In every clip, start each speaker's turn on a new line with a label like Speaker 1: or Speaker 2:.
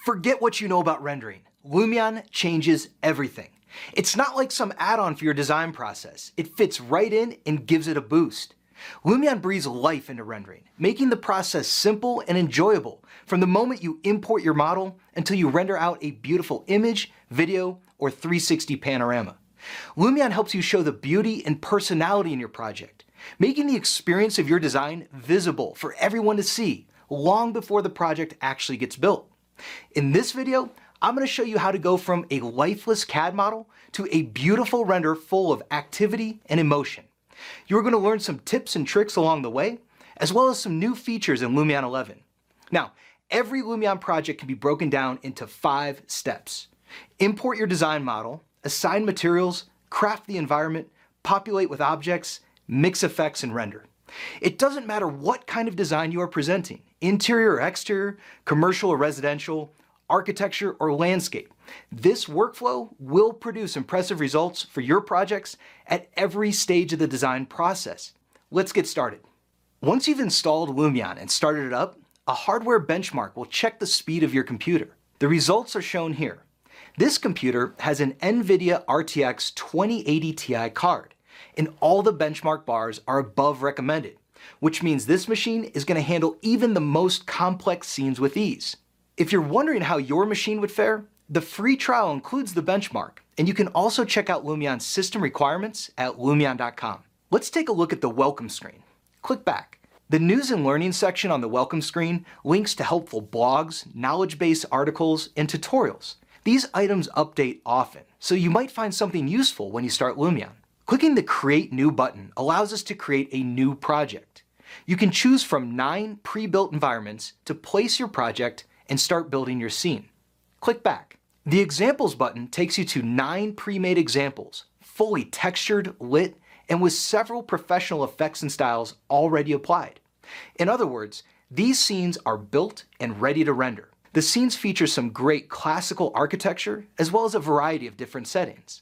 Speaker 1: Forget what you know about rendering. Lumion changes everything. It's not like some add-on for your design process. It fits right in and gives it a boost. Lumion breathes life into rendering, making the process simple and enjoyable from the moment you import your model until you render out a beautiful image, video, or 360 panorama. Lumion helps you show the beauty and personality in your project, making the experience of your design visible for everyone to see long before the project actually gets built. In this video, I'm going to show you how to go from a lifeless CAD model to a beautiful render full of activity and emotion. You're going to learn some tips and tricks along the way, as well as some new features in Lumion 11. Now, every Lumion project can be broken down into 5 steps. Import your design model, assign materials, craft the environment, populate with objects, mix effects, and render. It doesn't matter what kind of design you are presenting, interior or exterior, commercial or residential, architecture or landscape. This workflow will produce impressive results for your projects at every stage of the design process. Let's get started. Once you've installed Lumion and started it up, a hardware benchmark will check the speed of your computer. The results are shown here. This computer has an NVIDIA RTX 2080 Ti card, and all the benchmark bars are above recommended, which means this machine is going to handle even the most complex scenes with ease. If you're wondering how your machine would fare, the free trial includes the benchmark, and you can also check out Lumion's system requirements at lumion.com. Let's take a look at the welcome screen. Click back. The news and learning section on the welcome screen links to helpful blogs, knowledge-based articles, and tutorials. These items update often, so you might find something useful when you start Lumion. Clicking the Create New button allows us to create a new project. You can choose from 9 pre-built environments to place your project and start building your scene. Click back. The Examples button takes you to 9 pre-made examples, fully textured, lit, and with several professional effects and styles already applied. In other words, these scenes are built and ready to render. The scenes feature some great classical architecture as well as a variety of different settings.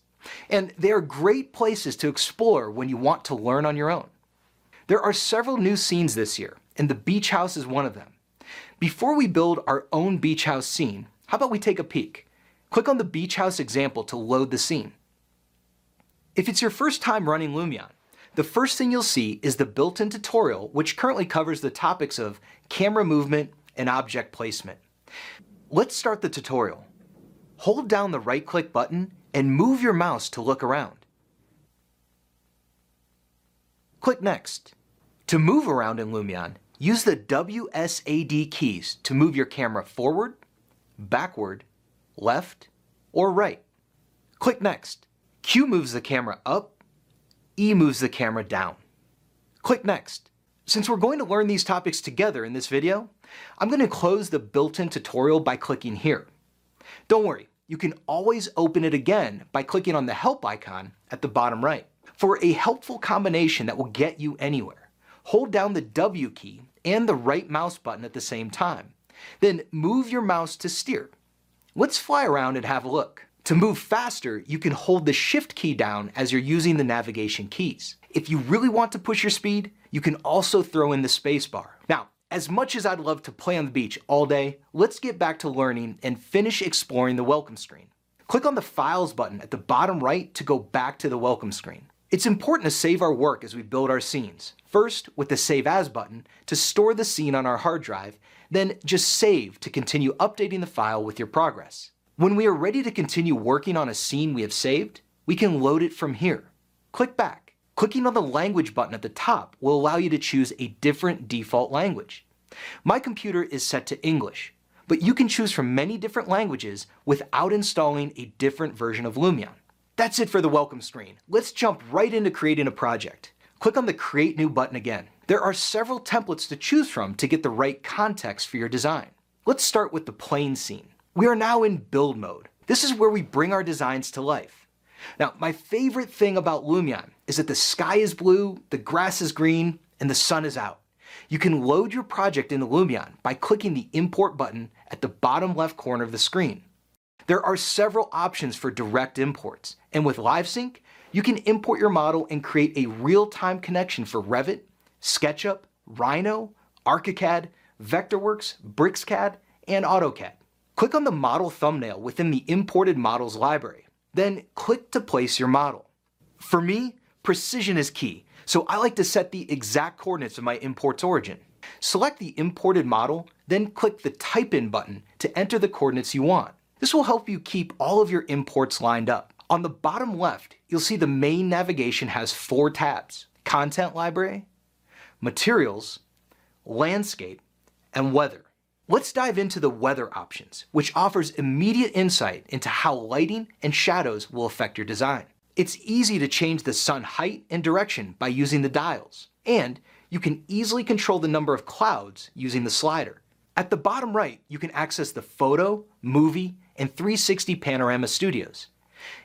Speaker 1: And they are great places to explore when you want to learn on your own. There are several new scenes this year, and the beach house is one of them. Before we build our own beach house scene, how about we take a peek? Click on the beach house example to load the scene. If it's your first time running Lumion, the first thing you'll see is the built-in tutorial, which currently covers the topics of camera movement and object placement. Let's start the tutorial. Hold down the right-click button and move your mouse to look around. Click Next. To move around in Lumion, use the WSAD keys to move your camera forward, backward, left, or right. Click Next. Q moves the camera up, E moves the camera down. Click Next. Since we're going to learn these topics together in this video, I'm going to close the built-in tutorial by clicking here. Don't worry, you can always open it again by clicking on the Help icon at the bottom right. For a helpful combination that will get you anywhere, hold down the W key and the right mouse button at the same time. Then move your mouse to steer. Let's fly around and have a look. To move faster, you can hold the Shift key down as you're using the navigation keys. If you really want to push your speed, you can also throw in the space bar. Now, as much as I'd love to play on the beach all day, let's get back to learning and finish exploring the welcome screen. Click on the Files button at the bottom right to go back to the welcome screen. It's important to save our work as we build our scenes. First, with the Save As button to store the scene on our hard drive, then just save to continue updating the file with your progress. When we are ready to continue working on a scene we have saved, we can load it from here. Click back. Clicking on the Language button at the top will allow you to choose a different default language. My computer is set to English, but you can choose from many different languages without installing a different version of Lumion. That's it for the welcome screen. Let's jump right into creating a project. Click on the Create New button again. There are several templates to choose from to get the right context for your design. Let's start with the plain scene. We are now in build mode. This is where we bring our designs to life. Now, my favorite thing about Lumion is that the sky is blue, the grass is green, and the sun is out. You can load your project into Lumion by clicking the Import button at the bottom left corner of the screen. There are several options for direct imports, and with LiveSync, you can import your model and create a real-time connection for Revit, SketchUp, Rhino, ArchiCAD, Vectorworks, BricsCAD, and AutoCAD. Click on the model thumbnail within the imported models library. Then click to place your model. For me, precision is key, so I like to set the exact coordinates of my import's origin. Select the imported model, then click the Type In button to enter the coordinates you want. This will help you keep all of your imports lined up. On the bottom left, you'll see the main navigation has 4 tabs: Content Library, Materials, Landscape, and Weather. Let's dive into the weather options, which offers immediate insight into how lighting and shadows will affect your design. It's easy to change the sun height and direction by using the dials, and you can easily control the number of clouds using the slider. At the bottom right, you can access the Photo, Movie, and 360 Panorama Studios.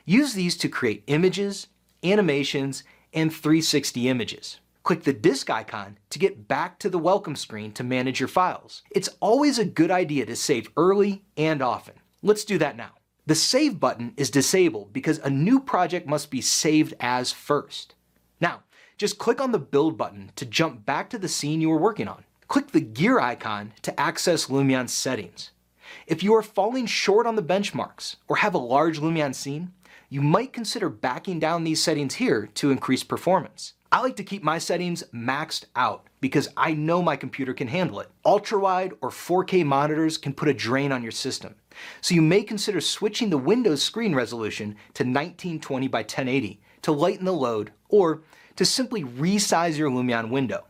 Speaker 1: Use these to create images, animations, and 360 images. Click the disk icon to get back to the welcome screen to manage your files. It's always a good idea to save early and often. Let's do that now. The Save button is disabled because a new project must be saved as first. Now, just click on the Build button to jump back to the scene you were working on. Click the gear icon to access Lumion Settings. If you are falling short on the benchmarks or have a large Lumion scene, you might consider backing down these settings here to increase performance. I like to keep my settings maxed out because I know my computer can handle it. Ultra-wide or 4K monitors can put a drain on your system, so you may consider switching the Windows screen resolution to 1920 by 1080 to lighten the load, or to simply resize your Lumion window.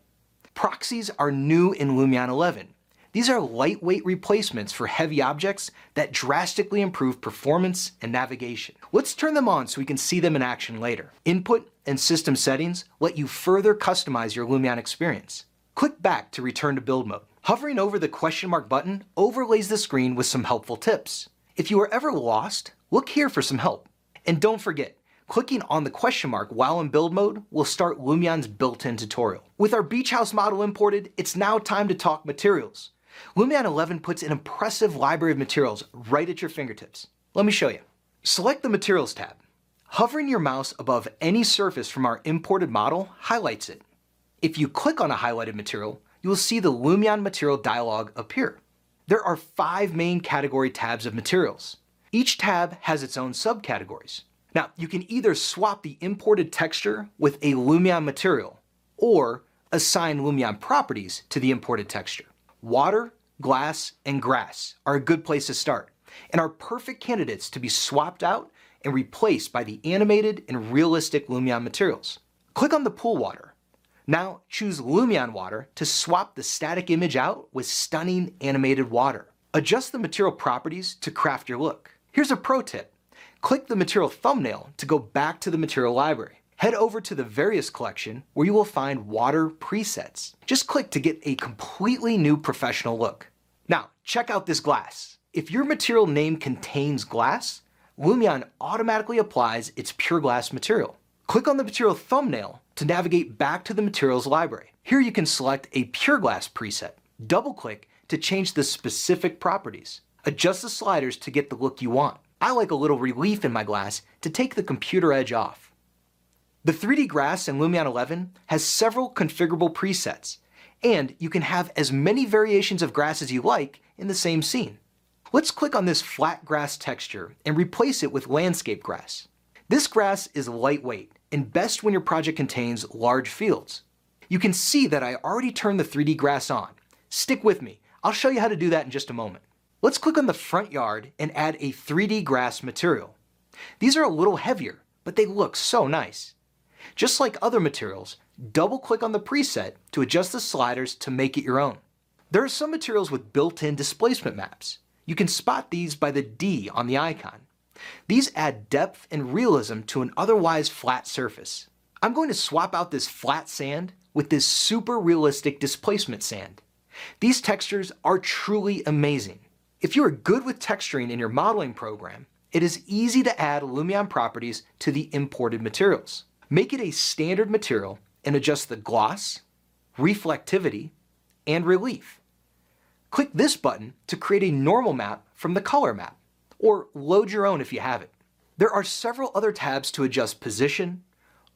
Speaker 1: Proxies are new in Lumion 11. These are lightweight replacements for heavy objects that drastically improve performance and navigation. Let's turn them on so we can see them in action later. Input and System Settings let you further customize your Lumion experience. Click back to return to build mode. Hovering over the question mark button overlays the screen with some helpful tips. If you are ever lost, look here for some help. And don't forget, clicking on the question mark while in build mode will start Lumion's built-in tutorial. With our beach house model imported, it's now time to talk materials. Lumion 11 puts an impressive library of materials right at your fingertips. Let me show you. Select the Materials tab. Hovering your mouse above any surface from our imported model highlights it. If you click on a highlighted material, you will see the Lumion Material dialog appear. There are 5 main category tabs of materials. Each tab has its own subcategories. Now, you can either swap the imported texture with a Lumion material, or assign Lumion properties to the imported texture. Water, glass, and grass are a good place to start, and are perfect candidates to be swapped out and replaced by the animated and realistic Lumion materials. Click on the pool water. Now choose Lumion water to swap the static image out with stunning animated water. Adjust the material properties to craft your look. Here's a pro tip. Click the material thumbnail to go back to the material library. Head over to the Various collection where you will find water presets. Just click to get a completely new professional look. Now, check out this glass. If your material name contains glass, Lumion automatically applies its pure glass material. Click on the material thumbnail to navigate back to the materials library. Here you can select a pure glass preset. Double-click to change the specific properties. Adjust the sliders to get the look you want. I like a little relief in my glass to take the computer edge off. The 3D grass in Lumion 11 has several configurable presets, and you can have as many variations of grass as you like in the same scene. Let's click on this flat grass texture and replace it with landscape grass. This grass is lightweight and best when your project contains large fields. You can see that I already turned the 3D grass on. Stick with me, I'll show you how to do that in just a moment. Let's click on the front yard and add a 3D grass material. These are a little heavier, but they look so nice. Just like other materials, double-click on the preset to adjust the sliders to make it your own. There are some materials with built-in displacement maps. You can spot these by the D on the icon. These add depth and realism to an otherwise flat surface. I'm going to swap out this flat sand with this super realistic displacement sand. These textures are truly amazing. If you are good with texturing in your modeling program, it is easy to add Lumion properties to the imported materials. Make it a standard material and adjust the gloss, reflectivity, and relief. Click this button to create a normal map from the color map, or load your own if you have it. There are several other tabs to adjust position,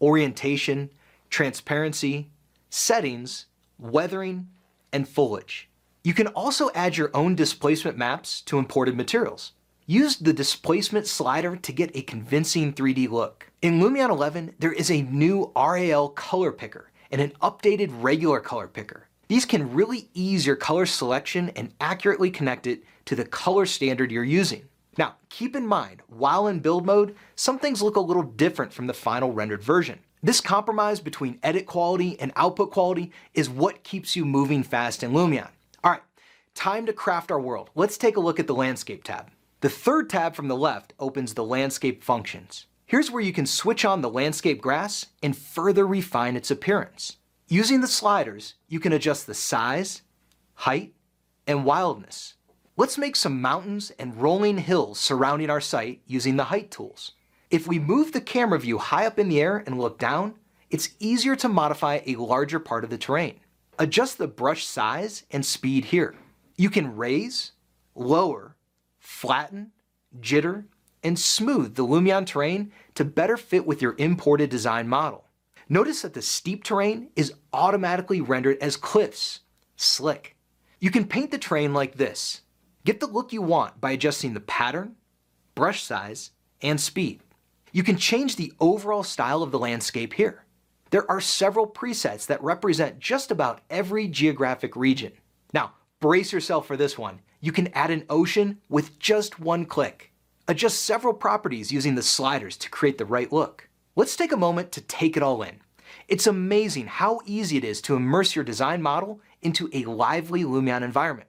Speaker 1: orientation, transparency, settings, weathering, and foliage. You can also add your own displacement maps to imported materials. Use the displacement slider to get a convincing 3D look. In Lumion 11, there is a new RAL color picker and an updated regular color picker. These can really ease your color selection and accurately connect it to the color standard you're using. Now, keep in mind, while in build mode, some things look a little different from the final rendered version. This compromise between edit quality and output quality is what keeps you moving fast in Lumion. All right, time to craft our world. Let's take a look at the Landscape tab. The third tab from the left opens the Landscape functions. Here's where you can switch on the landscape grass and further refine its appearance. Using the sliders, you can adjust the size, height, and wildness. Let's make some mountains and rolling hills surrounding our site using the height tools. If we move the camera view high up in the air and look down, it's easier to modify a larger part of the terrain. Adjust the brush size and speed here. You can raise, lower, flatten, jitter, and smooth the Lumion terrain to better fit with your imported design model. Notice that the steep terrain is automatically rendered as cliffs, slick. You can paint the terrain like this. Get the look you want by adjusting the pattern, brush size, and speed. You can change the overall style of the landscape here. There are several presets that represent just about every geographic region. Now, brace yourself for this one. You can add an ocean with just one click. Adjust several properties using the sliders to create the right look. Let's take a moment to take it all in. It's amazing how easy it is to immerse your design model into a lively Lumion environment.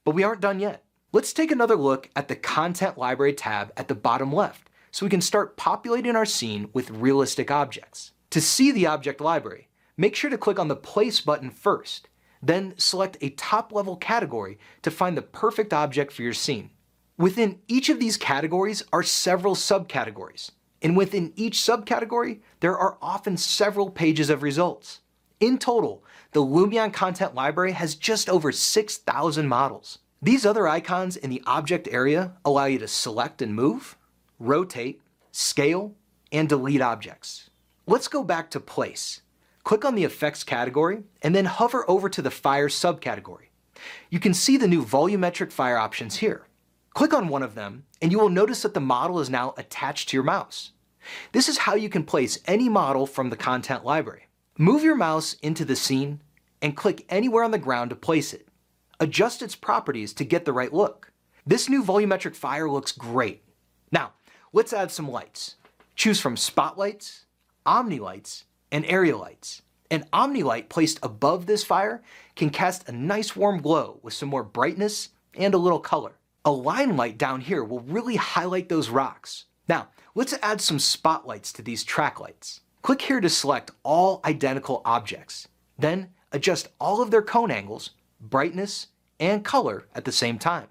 Speaker 1: But we aren't done yet. Let's take another look at the Content Library tab at the bottom left so we can start populating our scene with realistic objects. To see the object library, make sure to click on the Place button first, then select a top-level category to find the perfect object for your scene. Within each of these categories are several subcategories, and within each subcategory, there are often several pages of results. In total, the Lumion Content Library has just over 6,000 models. These other icons in the object area allow you to select and move, rotate, scale, and delete objects. Let's go back to Place. Click on the Effects category and then hover over to the Fire subcategory. You can see the new volumetric fire options here. Click on one of them and you will notice that the model is now attached to your mouse. This is how you can place any model from the Content Library. Move your mouse into the scene and click anywhere on the ground to place it. Adjust its properties to get the right look. This new volumetric fire looks great. Now, let's add some lights. Choose from Spotlights, Omni Lights, and Area Lights. An Omni Light placed above this fire can cast a nice warm glow with some more brightness and a little color. A line light down here will really highlight those rocks. Now, let's add some spotlights to these track lights. Click here to select all identical objects. Then adjust all of their cone angles, brightness, and color at the same time.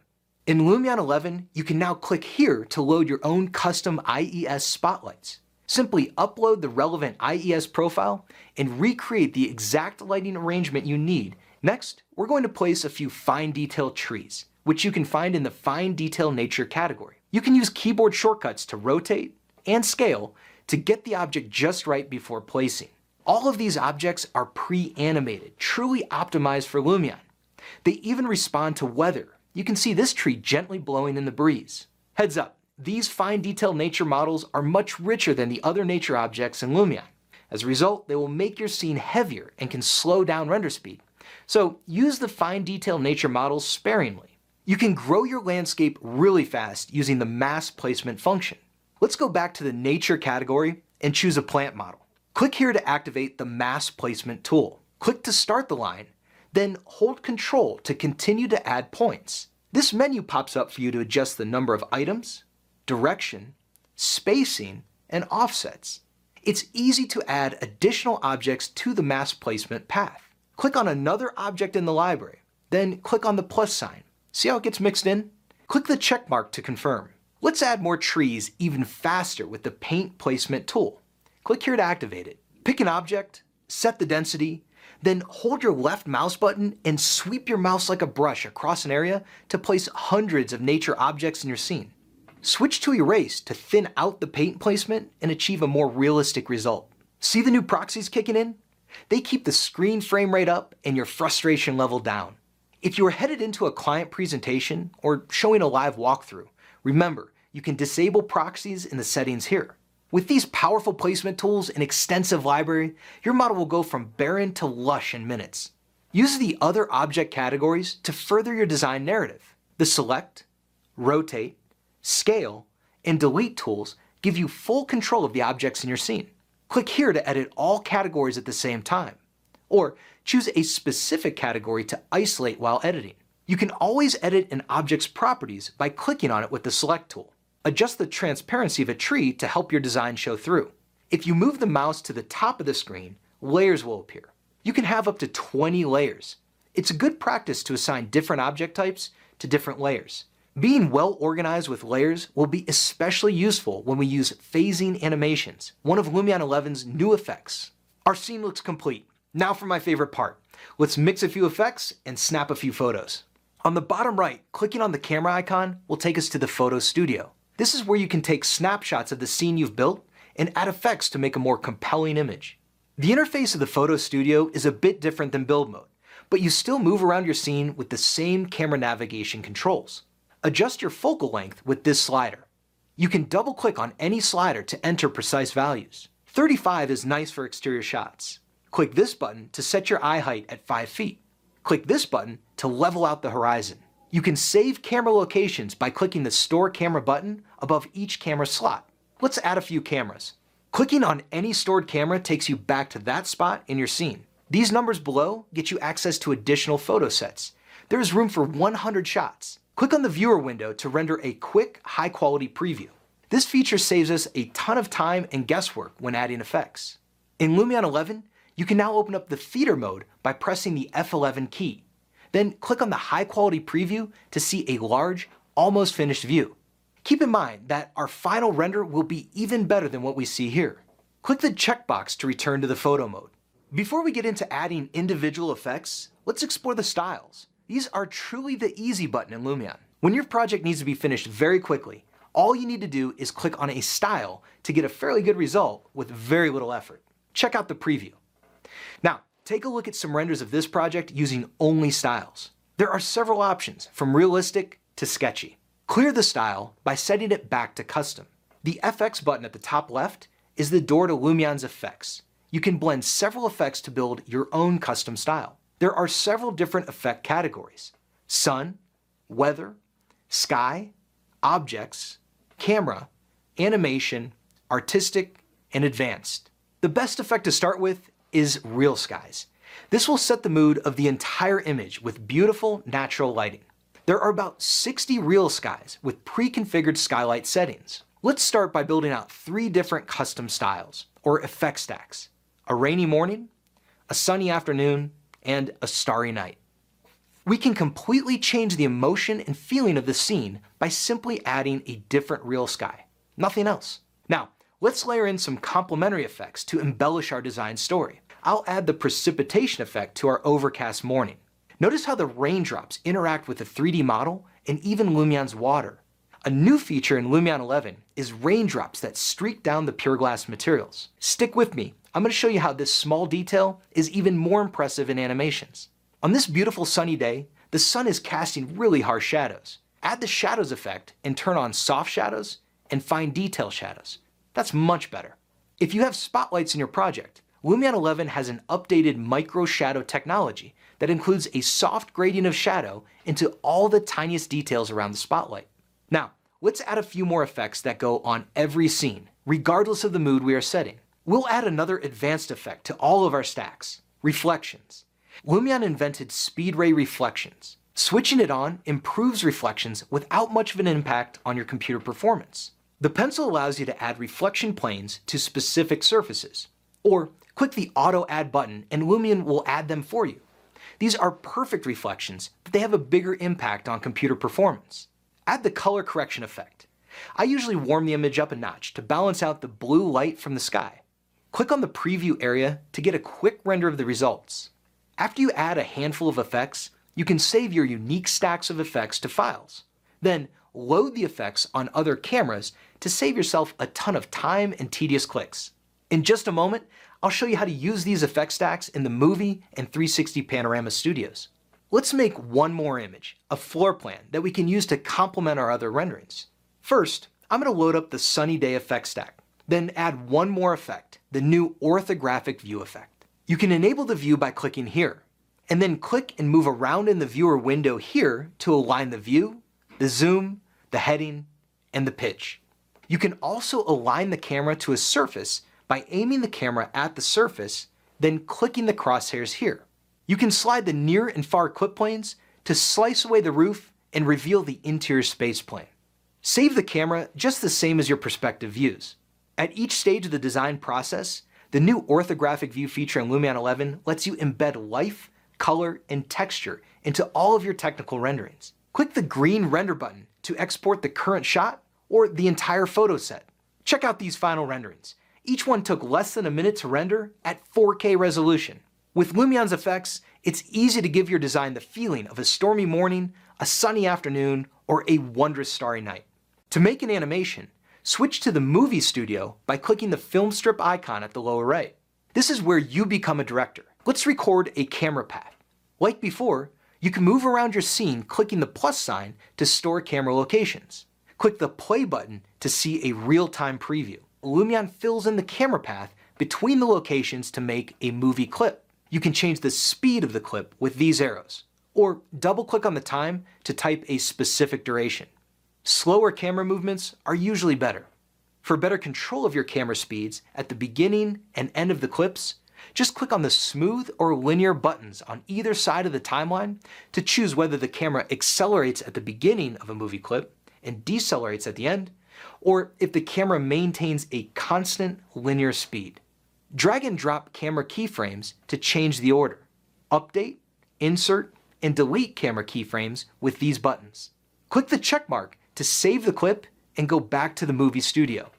Speaker 1: In Lumion 11, you can now click here to load your own custom IES spotlights. Simply upload the relevant IES profile and recreate the exact lighting arrangement you need. Next, we're going to place a few fine detail trees, which you can find in the Fine Detail Nature category. You can use keyboard shortcuts to rotate and scale to get the object just right before placing. All of these objects are pre-animated, truly optimized for Lumion. They even respond to weather. You can see this tree gently blowing in the breeze. Heads up, these fine detail nature models are much richer than the other nature objects in Lumion. As a result, they will make your scene heavier and can slow down render speed. So use the fine detail nature models sparingly. You can grow your landscape really fast using the mass placement function. Let's go back to the nature category and choose a plant model. Click here to activate the mass placement tool. Click to start the line, then hold Control to continue to add points. This menu pops up for you to adjust the number of items, direction, spacing, and offsets. It's easy to add additional objects to the mass placement path. Click on another object in the library, then click on the plus sign. See how it gets mixed in? Click the check mark to confirm. Let's add more trees even faster with the Paint Placement tool. Click here to activate it. Pick an object, set the density, then hold your left mouse button and sweep your mouse like a brush across an area to place hundreds of nature objects in your scene. Switch to Erase to thin out the paint placement and achieve a more realistic result. See the new proxies kicking in? They keep the screen frame rate up and your frustration level down. If you are headed into a client presentation or showing a live walkthrough, remember, you can disable proxies in the settings here. With these powerful placement tools and extensive library, your model will go from barren to lush in minutes. Use the other object categories to further your design narrative. The select, rotate, scale, and delete tools give you full control of the objects in your scene. Click here to edit all categories at the same time, or choose a specific category to isolate while editing. You can always edit an object's properties by clicking on it with the select tool. Adjust the transparency of a tree to help your design show through. If you move the mouse to the top of the screen, layers will appear. You can have up to 20 layers. It's a good practice to assign different object types to different layers. Being well organized with layers will be especially useful when we use phasing animations, one of Lumion 11's new effects. Our scene looks complete. Now for my favorite part. Let's mix a few effects and snap a few photos. On the bottom right, clicking on the camera icon will take us to the photo studio. This is where you can take snapshots of the scene you've built and add effects to make a more compelling image. The interface of the photo studio is a bit different than build mode, but you still move around your scene with the same camera navigation controls. Adjust your focal length with this slider. You can double click on any slider to enter precise values. 35 is nice for exterior shots. Click this button to set your eye height at 5 feet. Click this button to level out the horizon. You can save camera locations by clicking the Store Camera button above each camera slot. Let's add a few cameras. Clicking on any stored camera takes you back to that spot in your scene. These numbers below get you access to additional photo sets. There is room for 100 shots. Click on the viewer window to render a quick, high-quality preview. This feature saves us a ton of time and guesswork when adding effects. In Lumion 11, you can now open up the feeder mode by pressing the F11 key. Then click on the high-quality preview to see a large, almost finished view. Keep in mind that our final render will be even better than what we see here. Click the checkbox to return to the photo mode. Before we get into adding individual effects, let's explore the styles. These are truly the easy button in Lumion. When your project needs to be finished very quickly, all you need to do is click on a style to get a fairly good result with very little effort. Check out the preview. Now, take a look at some renders of this project using only styles. There are several options, from realistic to sketchy. Clear the style by setting it back to custom. The FX button at the top left is the door to Lumion's effects. You can blend several effects to build your own custom style. There are several different effect categories: sun, weather, sky, objects, camera, animation, artistic, and advanced. The best effect to start with is real skies. This will set the mood of the entire image with beautiful natural lighting. There are about 60 real skies with pre-configured skylight settings. Let's start by building out 3 different custom styles, or effect stacks: a rainy morning, a sunny afternoon, and a starry night. We can completely change the emotion and feeling of the scene by simply adding a different real sky. Nothing else. Now, let's layer in some complementary effects to embellish our design story. I'll add the precipitation effect to our overcast morning. Notice how the raindrops interact with the 3D model and even Lumion's water. A new feature in Lumion 11 is raindrops that streak down the pure glass materials. Stick with me. I'm going to show you how this small detail is even more impressive in animations. On this beautiful sunny day, the sun is casting really harsh shadows. Add the shadows effect and turn on soft shadows and fine detail shadows. That's much better. If you have spotlights in your project, Lumion 11 has an updated micro shadow technology that includes a soft gradient of shadow into all the tiniest details around the spotlight. Now, let's add a few more effects that go on every scene, regardless of the mood we are setting. We'll add another advanced effect to all of our stacks: reflections. Lumion invented speed ray reflections. Switching it on improves reflections without much of an impact on your computer performance. The pencil allows you to add reflection planes to specific surfaces, or click the Auto Add button and Lumion will add them for you. These are perfect reflections, but they have a bigger impact on computer performance. Add the color correction effect. I usually warm the image up a notch to balance out the blue light from the sky. Click on the preview area to get a quick render of the results. After you add a handful of effects, you can save your unique stacks of effects to files. Then load the effects on other cameras to save yourself a ton of time and tedious clicks. In just a moment, I'll show you how to use these effect stacks in the movie and 360 Panorama Studios. Let's make one more image, a floor plan that we can use to complement our other renderings. First, I'm going to load up the sunny day effect stack, then add one more effect, the new orthographic view effect. You can enable the view by clicking here, and then click and move around in the viewer window here to align the view, the zoom, the heading, and the pitch. You can also align the camera to a surface by aiming the camera at the surface, then clicking the crosshairs here. You can slide the near and far clip planes to slice away the roof and reveal the interior space plane. Save the camera just the same as your perspective views. At each stage of the design process, the new orthographic view feature in Lumion 11 lets you embed life, color, and texture into all of your technical renderings. Click the green render button to export the current shot or the entire photo set. Check out these final renderings. Each one took less than a minute to render at 4K resolution. With Lumion's effects, it's easy to give your design the feeling of a stormy morning, a sunny afternoon, or a wondrous starry night. To make an animation, switch to the Movie Studio by clicking the film strip icon at the lower right. This is where you become a director. Let's record a camera path. Like before, you can move around your scene clicking the plus sign to store camera locations. Click the play button to see a real-time preview. Lumion fills in the camera path between the locations to make a movie clip. You can change the speed of the clip with these arrows, or double-click on the time to type a specific duration. Slower camera movements are usually better. For better control of your camera speeds at the beginning and end of the clips, just click on the smooth or linear buttons on either side of the timeline to choose whether the camera accelerates at the beginning of a movie clip and decelerates at the end, or if the camera maintains a constant linear speed. Drag and drop camera keyframes to change the order. Update, insert, and delete camera keyframes with these buttons. Click the check mark to save the clip and go back to the Movie Studio.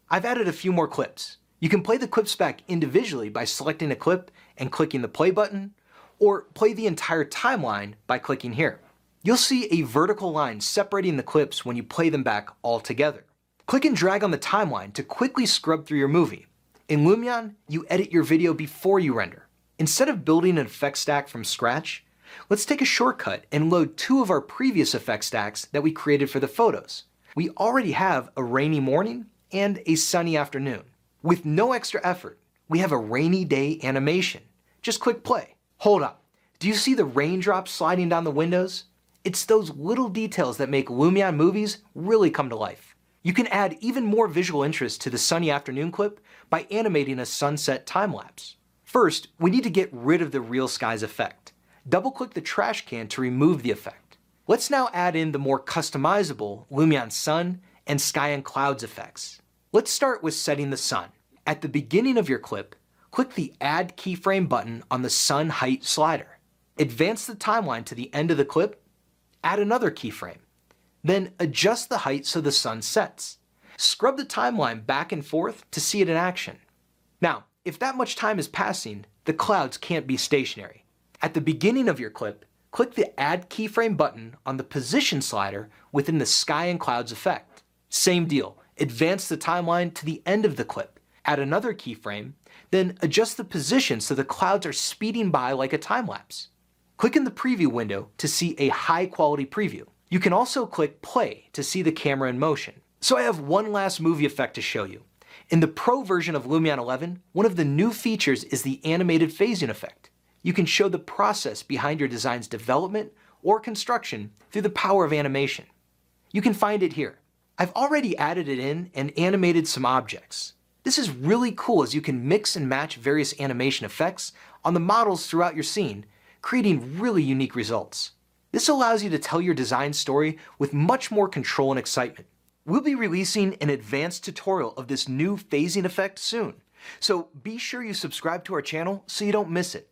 Speaker 1: I've added a few more clips. You can play the clips back individually by selecting a clip and clicking the play button, or play the entire timeline by clicking here. You'll see a vertical line separating the clips when you play them back all together. Click and drag on the timeline to quickly scrub through your movie. In Lumion, you edit your video before you render. Instead of building an effect stack from scratch, let's take a shortcut and load two of our previous effect stacks that we created for the photos. We already have a rainy morning and a sunny afternoon. With no extra effort, we have a rainy day animation. Just click play. Hold up. Do you see the raindrops sliding down the windows? It's those little details that make Lumion movies really come to life. You can add even more visual interest to the sunny afternoon clip by animating a sunset time-lapse. First, we need to get rid of the real skies effect. Double-click the trash can to remove the effect. Let's now add in the more customizable Lumion sun and sky and clouds effects. Let's start with setting the sun. At the beginning of your clip, click the Add Keyframe button on the sun height slider. Advance the timeline to the end of the clip, add another keyframe. Then adjust the height so the sun sets. Scrub the timeline back and forth to see it in action. Now, if that much time is passing, the clouds can't be stationary. At the beginning of your clip, click the Add Keyframe button on the position slider within the Sky and Clouds effect. Same deal, advance the timeline to the end of the clip, add another keyframe, then adjust the position so the clouds are speeding by like a time-lapse. Click in the preview window to see a high-quality preview. You can also click play to see the camera in motion. So I have one last movie effect to show you. In the Pro version of Lumion 11, one of the new features is the animated phasing effect. You can show the process behind your design's development or construction through the power of animation. You can find it here. I've already added it in and animated some objects. This is really cool as you can mix and match various animation effects on the models throughout your scene, creating really unique results. This allows you to tell your design story with much more control and excitement. We'll be releasing an advanced tutorial of this new phasing effect soon, so be sure you subscribe to our channel so you don't miss it.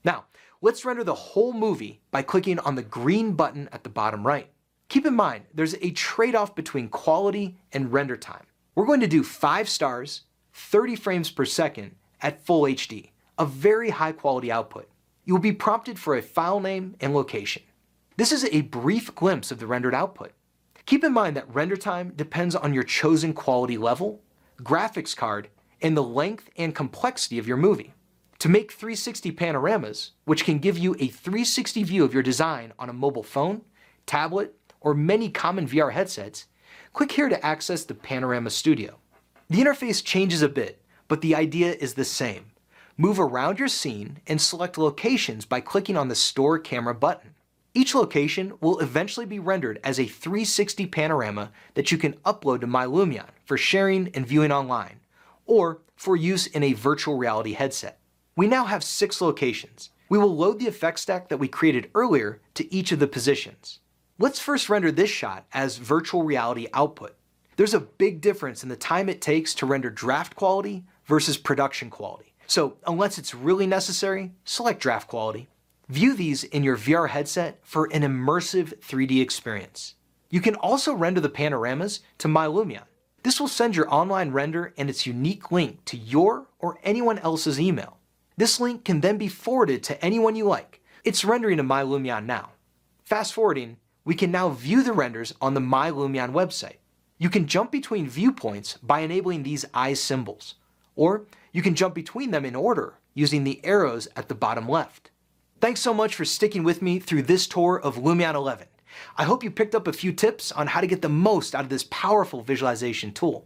Speaker 1: Now, let's render the whole movie by clicking on the green button at the bottom right. Keep in mind, there's a trade-off between quality and render time. We're going to do 5 stars, 30 frames per second at full HD, a very high quality output. You will be prompted for a file name and location. This is a brief glimpse of the rendered output. Keep in mind that render time depends on your chosen quality level, graphics card, and the length and complexity of your movie. To make 360 panoramas, which can give you a 360 view of your design on a mobile phone, tablet, or many common VR headsets, click here to access the Panorama Studio. The interface changes a bit, but the idea is the same. Move around your scene and select locations by clicking on the Store Camera button. Each location will eventually be rendered as a 360 panorama that you can upload to Lumion for sharing and viewing online, or for use in a virtual reality headset. We now have 6 locations. We will load the effect stack that we created earlier to each of the positions. Let's first render this shot as virtual reality output. There's a big difference in the time it takes to render draft quality versus production quality. So unless it's really necessary, select draft quality. View these in your VR headset for an immersive 3D experience. You can also render the panoramas to Lumion. This will send your online render and its unique link to your or anyone else's email. This link can then be forwarded to anyone you like. It's rendering to Lumion now. Fast forwarding, we can now view the renders on the Lumion website. You can jump between viewpoints by enabling these eye symbols, or you can jump between them in order using the arrows at the bottom left. Thanks so much for sticking with me through this tour of Lumion 11. I hope you picked up a few tips on how to get the most out of this powerful visualization tool.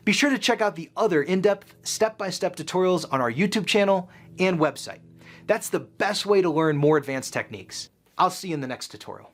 Speaker 1: Be sure to check out the other in-depth, step-by-step tutorials on our YouTube channel and website. That's the best way to learn more advanced techniques. I'll see you in the next tutorial.